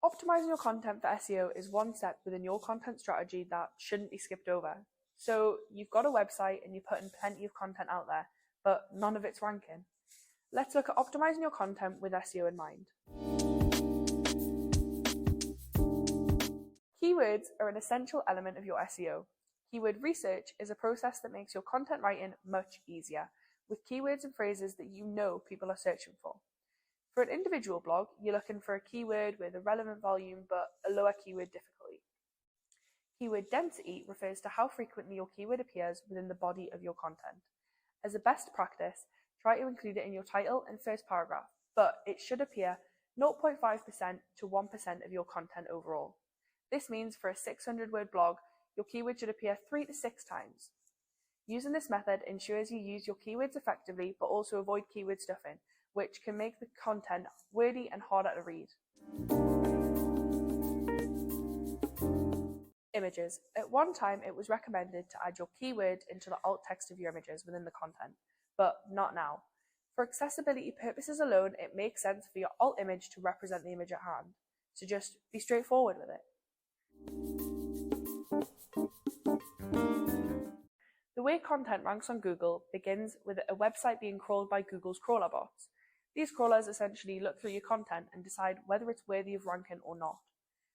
Optimizing your content for SEO is one step within your content strategy that shouldn't be skipped over. So you've got a website and you're putting plenty of content out there, but none of it's ranking. Let's look at optimizing your content with SEO in mind. Keywords are an essential element of your SEO. Keyword research is a process that makes your content writing much easier, with keywords and phrases that you know people are searching for. For an individual blog, you're looking for a keyword with a relevant volume but a lower keyword difficulty. Keyword density refers to how frequently your keyword appears within the body of your content. As a best practice, try to include it in your title and first paragraph, but it should appear 0.5% to 1% of your content overall. This means for a 600-word blog, your keyword should appear 3 to 6 times. Using this method ensures you use your keywords effectively but also avoid keyword stuffing, which can make the content wordy and harder to read. Images. At one time, it was recommended to add your keyword into the alt text of your images within the content, but not now. For accessibility purposes alone, it makes sense for your alt image to represent the image at hand, so just be straightforward with it. The way content ranks on Google begins with a website being crawled by Google's crawler bots. These crawlers essentially look through your content and decide whether it's worthy of ranking or not.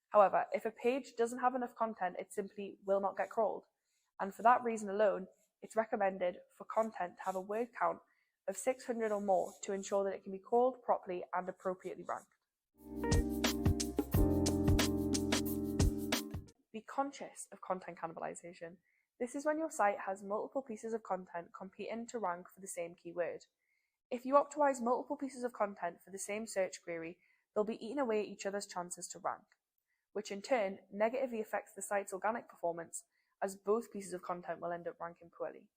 However, if a page doesn't have enough content, it simply will not get crawled. And for that reason alone, it's recommended for content to have a word count of 600 or more to ensure that it can be crawled properly and appropriately ranked. Be conscious of content cannibalization. This is when your site has multiple pieces of content competing to rank for the same keyword. If you optimize multiple pieces of content for the same search query, they'll be eating away at each other's chances to rank, which in turn negatively affects the site's organic performance, as both pieces of content will end up ranking poorly.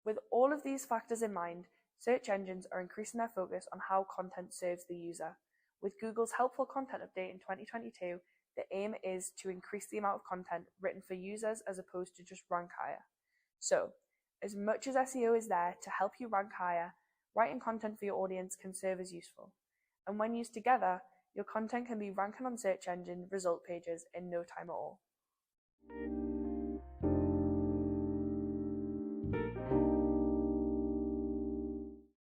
With all of these factors in mind, search engines are increasing their focus on how content serves the user. With Google's helpful content update in 2022, the aim is to increase the amount of content written for users as opposed to just rank higher. So, as much as SEO is there to help you rank higher, writing content for your audience can serve as useful. And when used together, your content can be ranking on search engine result pages in no time at all.